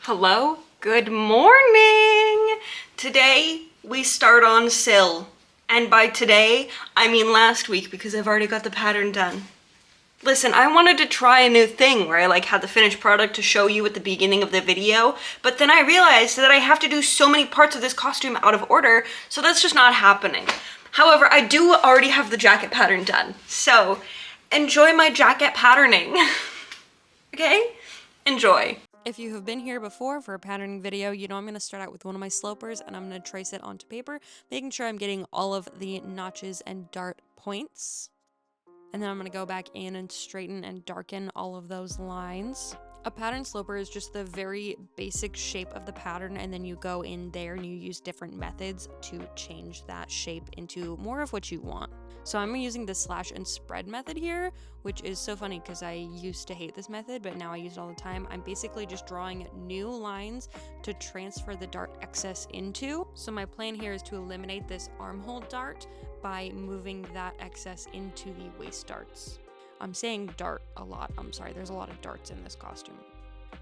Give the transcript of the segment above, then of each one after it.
Hello, good morning! Today we start on Syl. And by today, I mean last week because I've already got the pattern done. Listen, I wanted to try a new thing where I had the finished product to show you at the beginning of the video, but then I realized that I have to do so many parts of this costume out of order, so that's just not happening. However, I do already have the jacket pattern done, so enjoy my jacket patterning. Okay? Enjoy. If you have been here before for a patterning video, you know I'm going to start out with one of my slopers and I'm going to trace it onto paper, making sure I'm getting all of the notches and dart points. And then I'm going to go back in and straighten and darken all of those lines. A pattern sloper is just the very basic shape of the pattern, and then you go in there and you use different methods to change that shape into more of what you want. So I'm using the slash and spread method here, which is so funny because I used to hate this method, but now I use it all the time. I'm basically just drawing new lines to transfer the dart excess into. So my plan here is to eliminate this armhole dart by moving that excess into the waist darts. I'm saying dart a lot. I'm sorry, there's a lot of darts in this costume.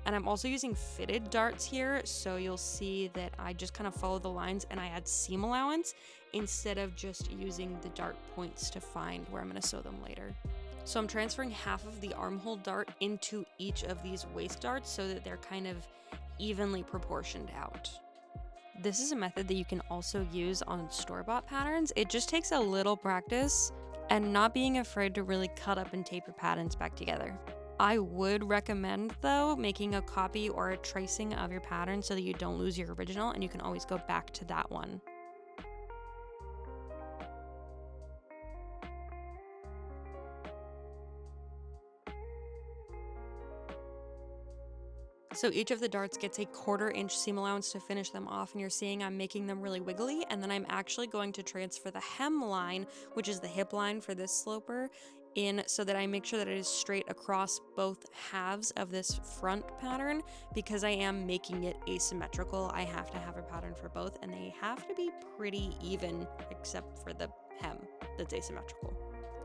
And I'm also using fitted darts here, so you'll see that I just kind of follow the lines and I add seam allowance instead of just using the dart points to find where I'm going to sew them later. So I'm transferring half of the armhole dart into each of these waist darts so that they're kind of evenly proportioned out. This is a method that you can also use on store-bought patterns. It just takes a little practice and not being afraid to really cut up and tape your patterns back together. I would recommend, though, making a copy or a tracing of your pattern so that you don't lose your original and you can always go back to that one. So each of the darts gets a 1/4 inch seam allowance to finish them off, and you're seeing I'm making them really wiggly, and then I'm actually going to transfer the hem line, which is the hip line for this sloper, in so that I make sure that it is straight across both halves of this front pattern. Because I am making it asymmetrical, I have to have a pattern for both, and they have to be pretty even except for the hem that's asymmetrical.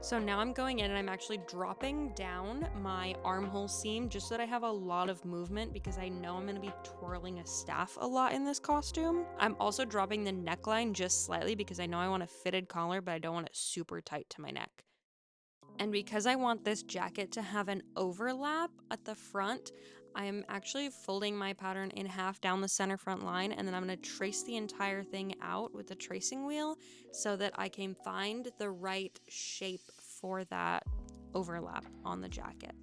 So now I'm going in and I'm actually dropping down my armhole seam just so that I have a lot of movement because I know I'm going to be twirling a staff a lot in this costume. I'm also dropping the neckline just slightly because I know I want a fitted collar, but I don't want it super tight to my neck. And because I want this jacket to have an overlap at the front, I am actually folding my pattern in half down the center front line, and then I'm going to trace the entire thing out with the tracing wheel so that I can find the right shape for that overlap on the jacket.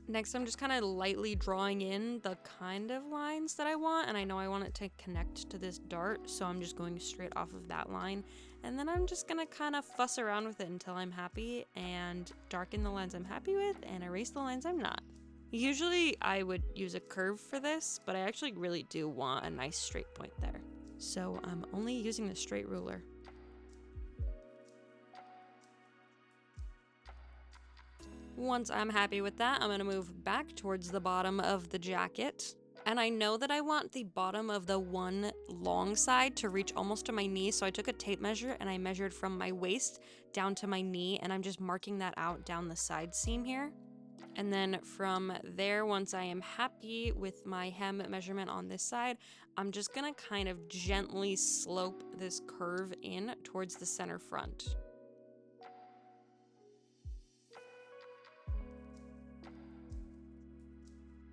Next, I'm just kind of lightly drawing in the kind of lines that I want, and I know I want it to connect to this dart, so I'm just going straight off of that line. And then I'm just gonna kind of fuss around with it until I'm happy and darken the lines I'm happy with and erase the lines I'm not. Usually I would use a curve for this, but I actually really do want a nice straight point there. So I'm only using the straight ruler. Once I'm happy with that, I'm going to move back towards the bottom of the jacket. And I know that I want the bottom of the one long side to reach almost to my knee, so I took a tape measure and I measured from my waist down to my knee, and I'm just marking that out down the side seam here. And then from there, once I am happy with my hem measurement on this side, I'm just going to kind of gently slope this curve in towards the center front.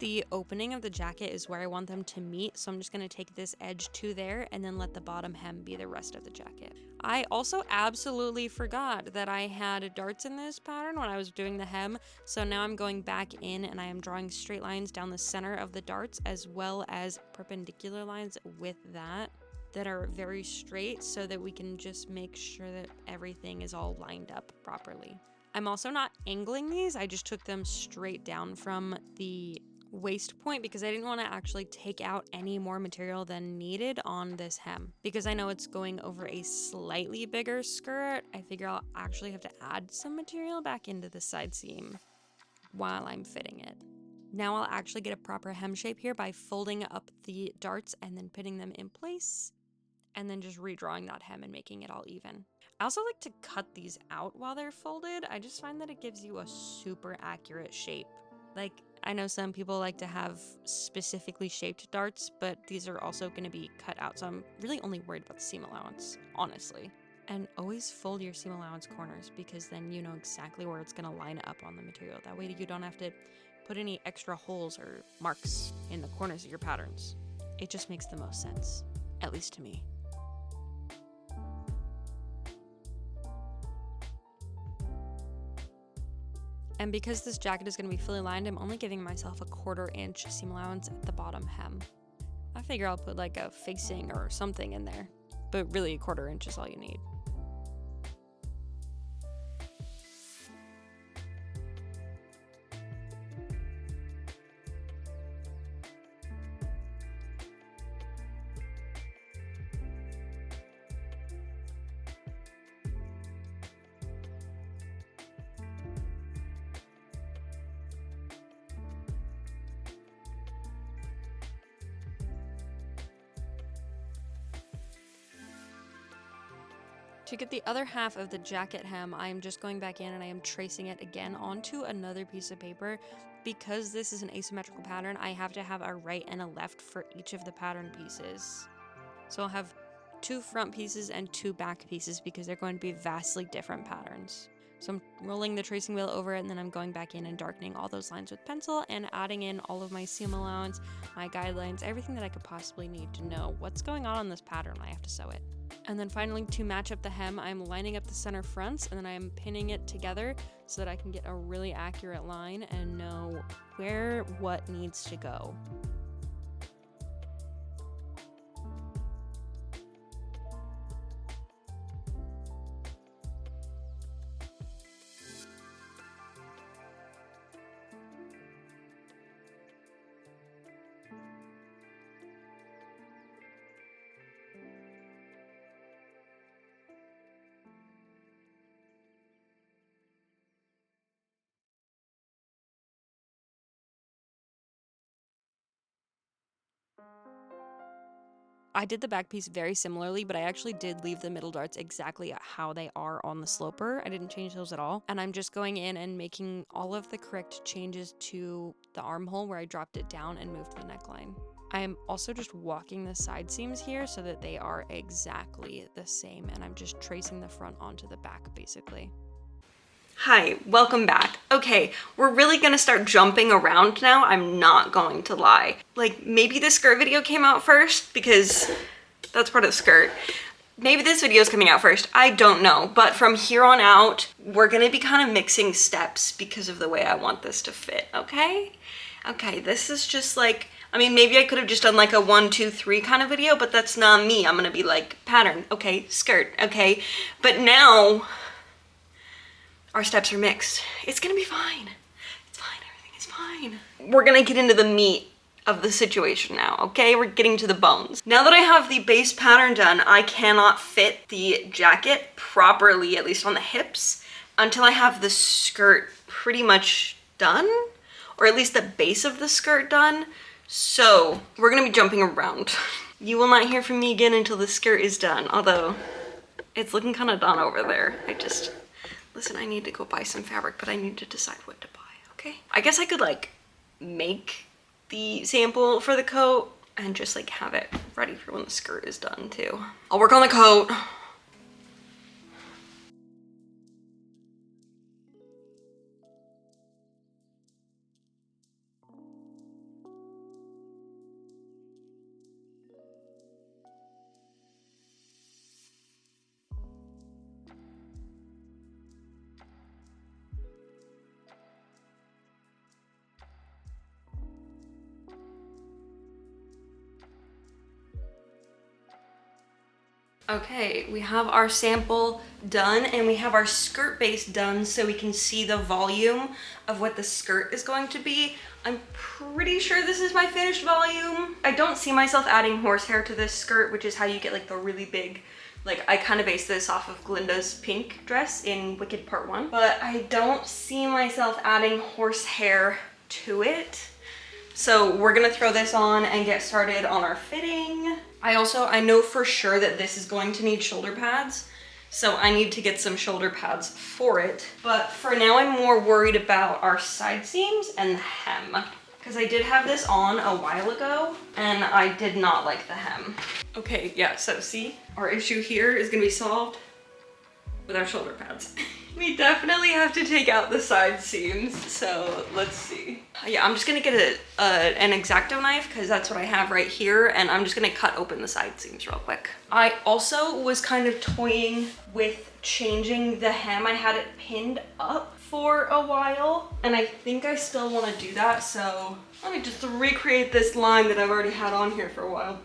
The opening of the jacket is where I want them to meet, so I'm just going to take this edge to there and then let the bottom hem be the rest of the jacket. I also absolutely forgot that I had darts in this pattern when I was doing the hem, so now I'm going back in and I am drawing straight lines down the center of the darts as well as perpendicular lines with that are very straight so that we can just make sure that everything is all lined up properly. I'm also not angling these, I just took them straight down from the waist point because I didn't want to actually take out any more material than needed on this hem. Because I know it's going over a slightly bigger skirt, I figure I'll actually have to add some material back into the side seam while I'm fitting it. Now I'll actually get a proper hem shape here by folding up the darts and then putting them in place and then just redrawing that hem and making it all even. I also like to cut these out while they're folded. I just find that it gives you a super accurate shape. Like, I know some people like to have specifically shaped darts, but these are also going to be cut out, so I'm really only worried about the seam allowance, honestly. And always fold your seam allowance corners, because then you know exactly where it's going to line up on the material. That way you don't have to put any extra holes or marks in the corners of your patterns. It just makes the most sense, at least to me. And because this jacket is going to be fully lined, I'm only giving myself a 1/4 inch seam allowance at the bottom hem. I figure I'll put like a facing or something in there, but really a 1/4 inch is all you need. To get the other half of the jacket hem, I am just going back in and I am tracing it again onto another piece of paper. Because this is an asymmetrical pattern, I have to have a right and a left for each of the pattern pieces. So I'll have 2 front pieces and 2 back pieces because they're going to be vastly different patterns. So I'm rolling the tracing wheel over it, and then I'm going back in and darkening all those lines with pencil and adding in all of my seam allowance, my guidelines, everything that I could possibly need to know what's going on this pattern when I have to sew it. And then finally, to match up the hem, I'm lining up the center fronts and then I'm pinning it together so that I can get a really accurate line and know where what needs to go. I did the back piece very similarly, but I actually did leave the middle darts exactly how they are on the sloper. I didn't change those at all. And I'm just going in and making all of the correct changes to the armhole where I dropped it down and moved the neckline. I am also just walking the side seams here so that they are exactly the same, and I'm just tracing the front onto the back basically. Hi, welcome back. Okay, we're really gonna start jumping around now, I'm not going to lie. Like, maybe the skirt video came out first because that's part of the skirt. Maybe this video is coming out first, I don't know. But from here on out, we're gonna be kind of mixing steps because of the way I want this to fit, okay? Okay, this is just like, I mean, maybe I could have just done like a 1, 2, 3 kind of video, but that's not me. I'm gonna be like, pattern, okay, skirt, okay? But now, our steps are mixed. It's gonna be fine. It's fine, everything is fine. We're gonna get into the meat of the situation now, okay? We're getting to the bones. Now that I have the base pattern done, I cannot fit the jacket properly, at least on the hips, until I have the skirt pretty much done, or at least the base of the skirt done. So we're gonna be jumping around. You will not hear from me again until the skirt is done, although it's looking kind of done over there. Listen, I need to go buy some fabric, but I need to decide what to buy, okay? I guess I could like make the sample for the coat and just like have it ready for when the skirt is done too. I'll work on the coat. Okay, we have our sample done and we have our skirt base done so we can see the volume of what the skirt is going to be. I'm pretty sure this is my finished volume. I don't see myself adding horsehair to this skirt, which is how you get like the really big, like I kind of based this off of Glinda's pink dress in Wicked Part 1, but I don't see myself adding horsehair to it. So we're gonna throw this on and get started on our fitting. I know for sure that this is going to need shoulder pads. So I need to get some shoulder pads for it. But for now, I'm more worried about our side seams and the hem. Because I did have this on a while ago and I did not like the hem. Okay, yeah, so see, our issue here is gonna be solved with our shoulder pads. We definitely have to take out the side seams, so let's see. Yeah, I'm just gonna get an X-Acto knife because that's what I have right here, and I'm just gonna cut open the side seams real quick. I also was kind of toying with changing the hem. I had it pinned up for a while, and I think I still want to do that, so let me just recreate this line that I've already had on here for a while.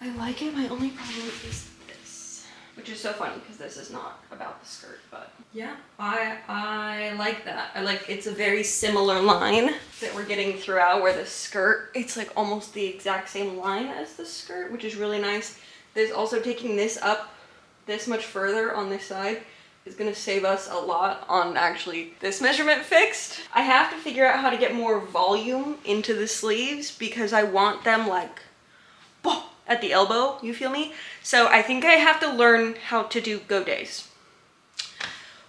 I like it, my only problem is this, which is so funny because this is not about the skirt, but yeah, I like that. I like, it's a very similar line that we're getting throughout where the skirt, it's like almost the exact same line as the skirt, which is really nice. There's also taking this up this much further on this side is gonna save us a lot on actually this measurement fixed. I have to figure out how to get more volume into the sleeves because I want them like, boom, at the elbow, you feel me? So I think I have to learn how to do go days,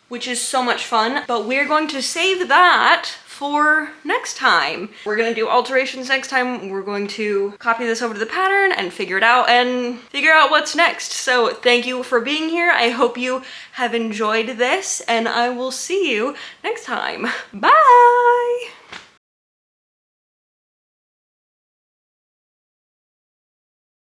which is so much fun, but we're going to save that for next time. We're gonna do alterations next time. We're going to copy this over to the pattern and figure it out and figure out what's next. So thank you for being here. I hope you have enjoyed this and I will see you next time. Bye.